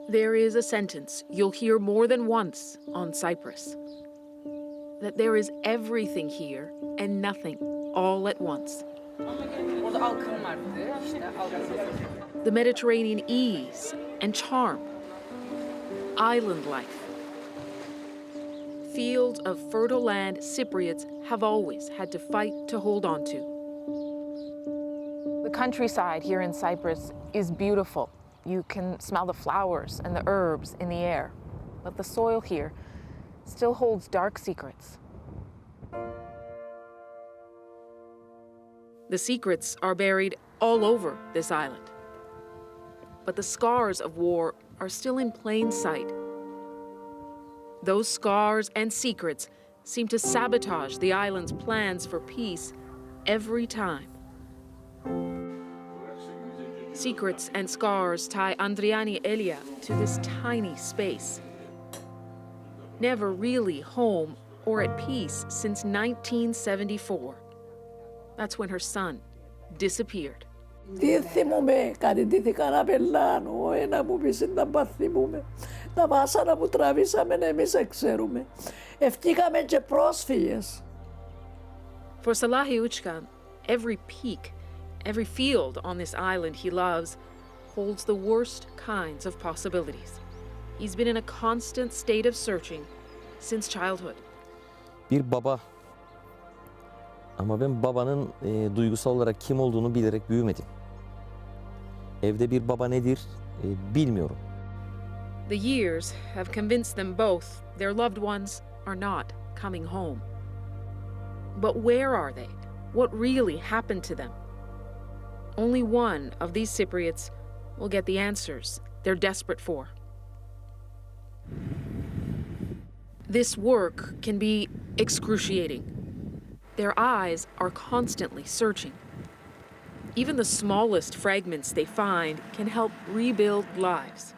There is a sentence you'll hear more than once on Cyprus. That there is everything here and nothing all at once. The Mediterranean ease and charm. Island life. Fields of fertile land Cypriots have always had to fight to hold on to. The countryside here in Cyprus is beautiful. You can smell the flowers and the herbs in the air. But the soil here still holds dark secrets. The secrets are buried all over this island. But the scars of war are still in plain sight. Those scars and secrets seem to sabotage the island's plans for peace every time. Secrets and scars tie Andriani Elia to this tiny space. Never really home or at peace since 1974. That's when her son disappeared. Τι θυμούμαι, κατητήθηκα να πελάνω, να μου πεις να παθυμούμε. Τα βάσανα που τραβήσαμε εμείς ξέρουμε. Ευκήκαμε και πρόσφυγες. For Salahi Uchkan, every peak, every field on this island he loves holds the worst kinds of possibilities. He's been in a constant state of searching since childhood. Bir baba. Ama ben babanın duygusal olarak kim olduğunu bilerek büyümedim. Evde bir baba nedir bilmiyorum. The years have convinced them both their loved ones are not coming home. But where are they? What really happened to them? Only one of these Cypriots will get the answers they're desperate for. This work can be excruciating. Their eyes are constantly searching. Even the smallest fragments they find can help rebuild lives.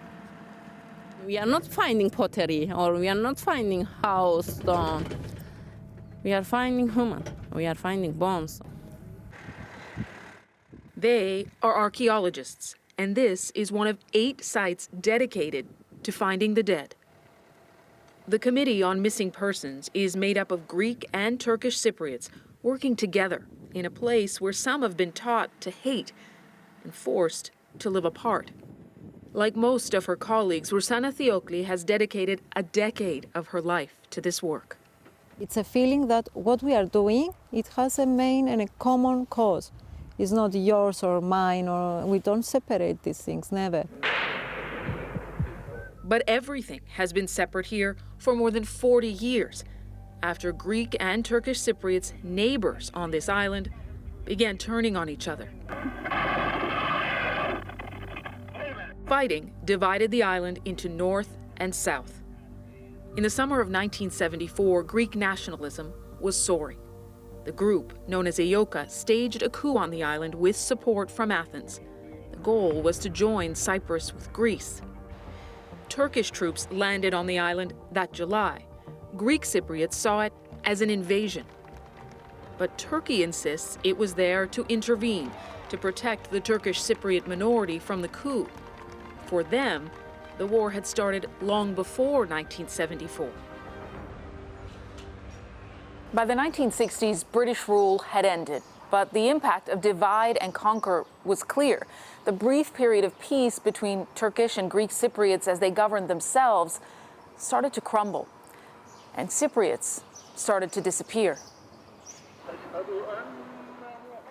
We are not finding pottery or we are not finding house stone. We are finding human. We are finding bones. They are archaeologists, and this is one of 8 sites dedicated to finding the dead. The Committee on Missing Persons is made up of Greek and Turkish Cypriots working together in a place where some have been taught to hate and forced to live apart. Like most of her colleagues, Rusana Theokli has dedicated a decade of her life to this work. It's a feeling that what we are doing, it has a main and a common cause. It's not yours or mine, or we don't separate these things, never. But everything has been separate here for more than 40 years, after Greek and Turkish Cypriots, neighbors on this island, began turning on each other. Fighting divided the island into north and south. In the summer of 1974, Greek nationalism was soaring. The group, known as EOKA, staged a coup on the island with support from Athens. The goal was to join Cyprus with Greece. Turkish troops landed on the island that July. Greek Cypriots saw it as an invasion. But Turkey insists it was there to intervene, to protect the Turkish Cypriot minority from the coup. For them, the war had started long before 1974. By the 1960s, British rule had ended, but the impact of divide and conquer was clear. The brief period of peace between Turkish and Greek Cypriots as they governed themselves started to crumble, and Cypriots started to disappear.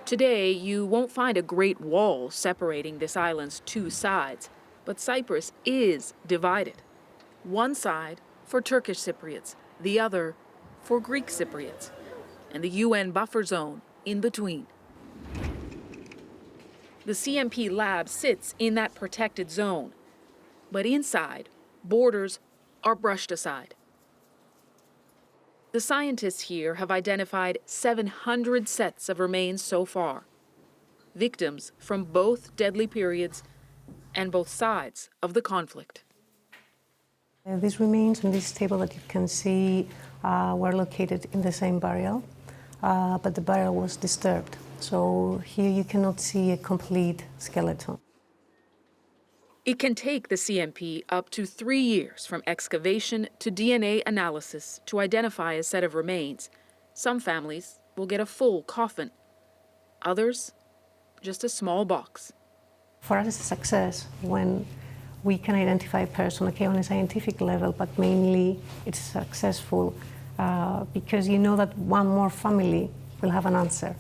Today, you won't find a great wall separating this island's 2 sides, but Cyprus is divided. One side for Turkish Cypriots, the other for Greek Cypriots, and the UN buffer zone in between. The CMP lab sits in that protected zone, but inside, borders are brushed aside. The scientists here have identified 700 sets of remains so far, victims from both deadly periods and both sides of the conflict. These remains on this table that you can see were located in the same burial, but the burial was disturbed. So here you cannot see a complete skeleton. It can take the CMP up to 3 years from excavation to DNA analysis to identify a set of remains. Some families will get a full coffin. Others, just a small box. For us, it's a success when we can identify a person, okay, on a scientific level, but mainly it's successful because you know that one more family will have an answer.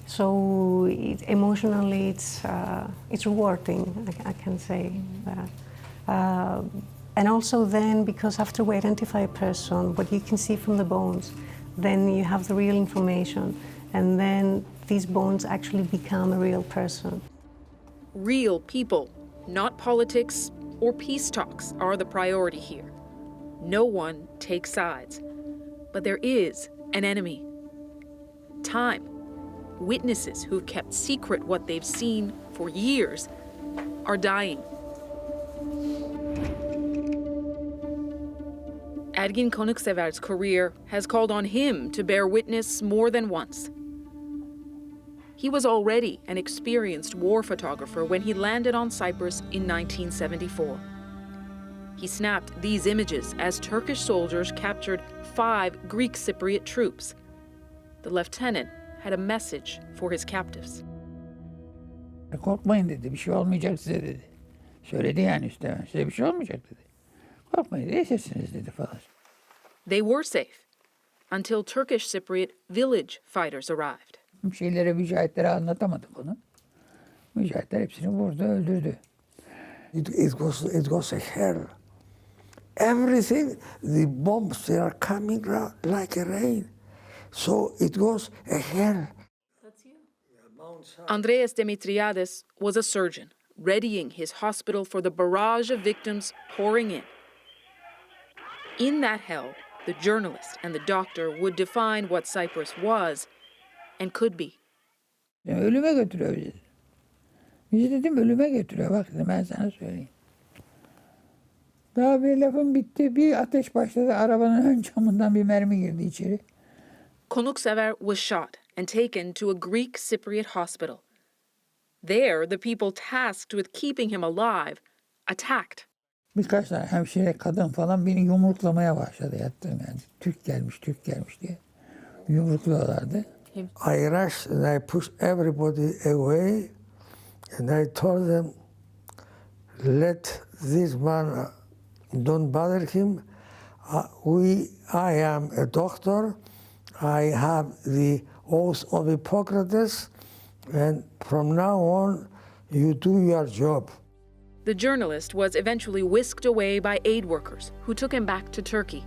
So emotionally, it's rewarding, I can say that. And also then, because after we identify a person, what you can see from the bones, then you have the real information, and then these bones actually become a real person. Real people, not politics or peace talks, are the priority here. No one takes sides. But there is an enemy. Time. Witnesses who've kept secret what they've seen for years are dying. Ergin Konuksever's career has called on him to bear witness more than once. He was already an experienced war photographer when he landed on Cyprus in 1974. He snapped these images as Turkish soldiers captured 5 Greek Cypriot troops. The lieutenant had a message for his captives. Korkmayın dedi, bir şey olmayacak size dedi. Söyledi yani üstelik, size bir şey olmayacak dedi. Korkmayın, iyisiniz dedi falan. They were safe until Turkish Cypriot village fighters arrived. Mücahitlere anlatamadık onu. Mücahitler hepsini vurdu, öldürdü. It was a hell. Everything, the bombs, they are coming like a rain. So it was a hell. Andreas Dimitriades was a surgeon, readying his hospital for the barrage of victims pouring in. In that hell, the journalist and the doctor would define what Cyprus was and could be. Ölüme götürüyor bizi. Bizi dedim ölüme götürüyor. Bak dedim, ben sana söyleyeyim. Daha bir lafım bitti. Bir ateş başladı. Arabanın ön camından bir mermi girdi içeri. Konuksever was shot and taken to a Greek Cypriot hospital. There, the people tasked with keeping him alive attacked. Birkaç tane hemşire kadın falan beni yumruklamaya başladı, yattım yani. Türk gelmiş diye. Yumrukluyorlardı. I rushed and I pushed everybody away and I told them, let this man, don't bother him. I am a doctor. I have the oath of Hippocrates, and from now on, you do your job. The journalist was eventually whisked away by aid workers who took him back to Turkey.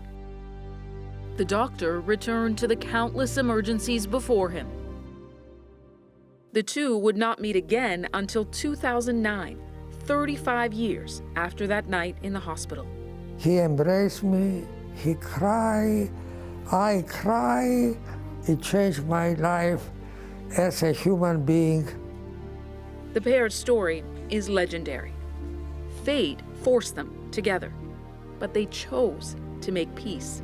The doctor returned to the countless emergencies before him. The two would not meet again until 2009, 35 years after that night in the hospital. He embraced me, he cried, I cried. It changed my life as a human being. The pair's story is legendary. Fate forced them together, but they chose to make peace.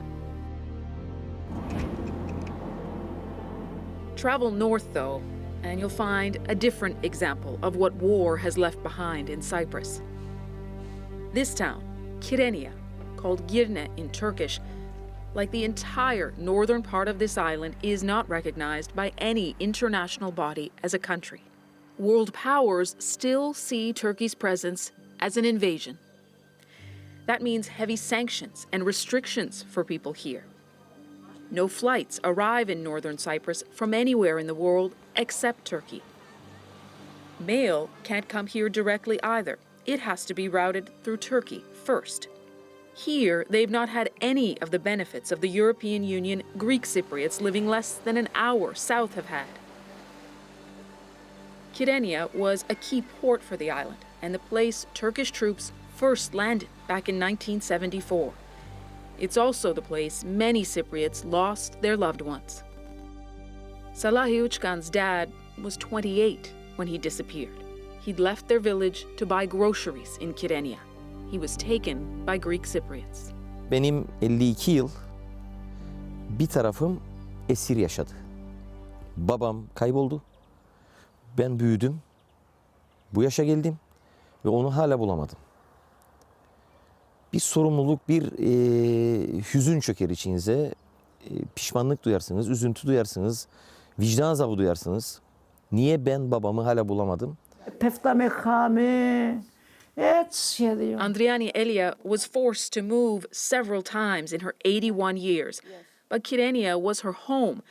Travel north, though, and you'll find a different example of what war has left behind in Cyprus. This town, Kyrenia, called Girne in Turkish, like the entire northern part of this island, is not recognized by any international body as a country. World powers still see Turkey's presence as an invasion. That means heavy sanctions and restrictions for people here. No flights arrive in northern Cyprus from anywhere in the world except Turkey. Mail can't come here directly either. It has to be routed through Turkey first. Here, they've not had any of the benefits of the European Union Greek Cypriots living less than an hour south have had. Kyrenia was a key port for the island and the place Turkish troops first landed back in 1974. It's also the place many Cypriots lost their loved ones. Salahi Uchkan's dad was 28 when he disappeared. He'd left their village to buy groceries in Kyrenia. He was taken by Greek Cypriots. Benim 52 yıl bir tarafım esir yaşadı. Babam kayboldu. Ben büyüdüm. Bu yaşa geldim. Ve onu hala bulamadım. Bir sorumluluk, bir hüzün çöker içinize. Pişmanlık duyarsınız, üzüntü duyarsınız, vicdan azabı duyarsınız. Niye ben babamı hala bulamadım? Andriani Elia was forced to move several times in her 81 years, but Kyrenia was her home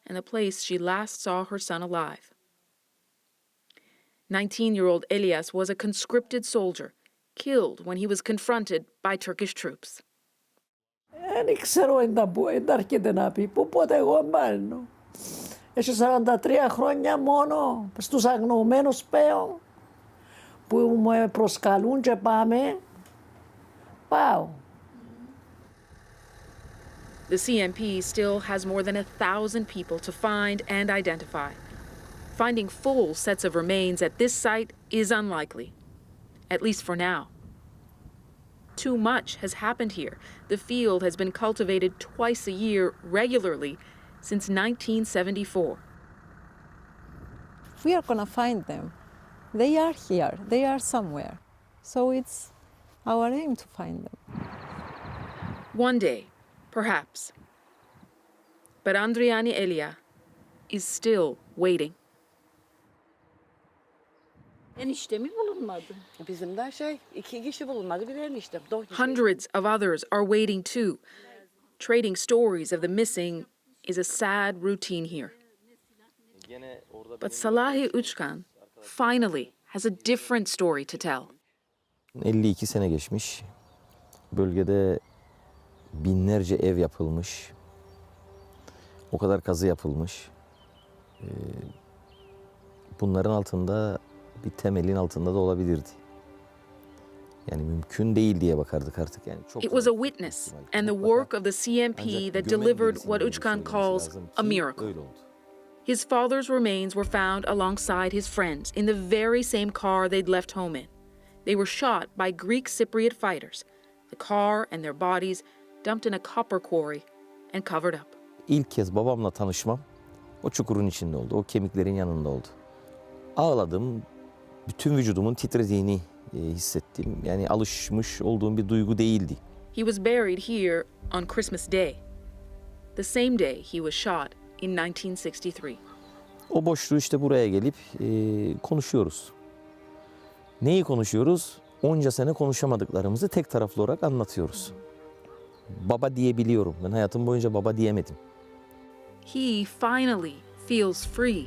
and the place she last saw her son alive. 19-year-old Elias was a conscripted soldier, killed when he was confronted by Turkish troops. Δεν ξέρω εν αρκετά να πει, που πότε εγώ μπαίνω. Έχει 43 χρόνια μόνο, στους αγνοωμένους πέω, που μου προσκαλούν και πάμε, πάω. The CMP still has more than 1,000 people to find and identify. Finding full sets of remains at this site is unlikely, at least for now. Too much has happened here. The field has been cultivated twice a year regularly since 1974. We are going to find them. They are here. They are somewhere. So it's our aim to find them. One day, perhaps. But Andriani Elia is still waiting. Eniştemi bulunmadı. Bizim de 2 kişi bulunmadı, bir eniştem. Hundreds of others are waiting too. Trading stories of the missing is a sad routine here. But Salahi Uchkan finally has a different story to tell. 52 sene geçmiş. Bölgede binlerce ev yapılmış. O kadar kazı yapılmış. Bunların altında, bir temelin altında da olabilirdi. Yani mümkün değil diye bakardık artık. Yani çok It was a witness and the work of the CMP that delivered what Uchkan calls a miracle. His father's remains were found alongside his friends in the very same car they'd left home in. They were shot by Greek Cypriot fighters. The car and their bodies dumped in a copper quarry and covered up. İlk kez babamla tanışmam o çukurun içinde oldu. O kemiklerin yanında oldu. Ağladım. Bütün vücudumun titrediğini hissettim. Yani alışmış olduğum bir duygu değildi. He was buried here on Christmas Day, the same day he was shot in 1963. O boşluğu işte buraya gelip konuşuyoruz. Neyi konuşuyoruz? Onca sene konuşamadıklarımızı tek taraflı olarak anlatıyoruz. Baba diyebiliyorum. Ben hayatım boyunca baba diyemedim. He finally feels free.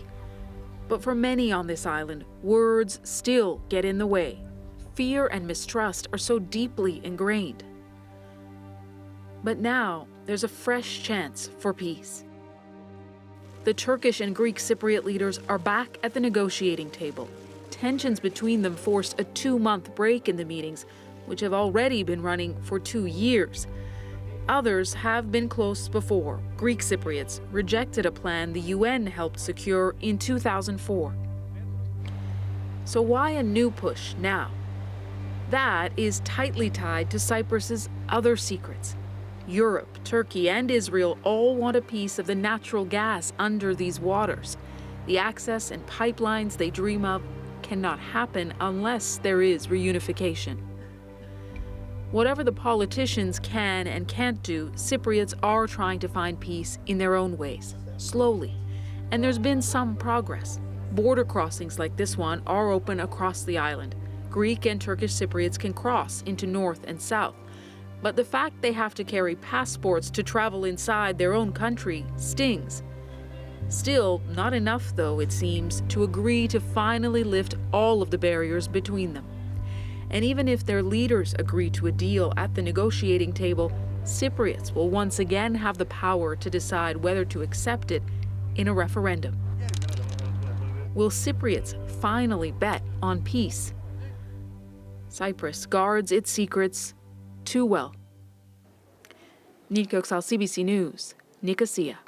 But for many on this island, words still get in the way. Fear and mistrust are so deeply ingrained. But now there's a fresh chance for peace. The Turkish and Greek Cypriot leaders are back at the negotiating table. Tensions between them forced a 2-month break in the meetings, which have already been running for 2 years. Others have been close before. Greek Cypriots rejected a plan the UN helped secure in 2004. So why a new push now? That is tightly tied to Cyprus's other secrets. Europe, Turkey, and Israel all want a piece of the natural gas under these waters. The access and pipelines they dream of cannot happen unless there is reunification. Whatever the politicians can and can't do, Cypriots are trying to find peace in their own ways, slowly. And there's been some progress. Border crossings like this one are open across the island. Greek and Turkish Cypriots can cross into north and south. But the fact they have to carry passports to travel inside their own country stings. Still, not enough, though, it seems, to agree to finally lift all of the barriers between them. And even if their leaders agree to a deal at the negotiating table, Cypriots will once again have the power to decide whether to accept it in a referendum. Will Cypriots finally bet on peace? Cyprus guards its secrets too well. Nid Köksal, CBC News, Nicosia.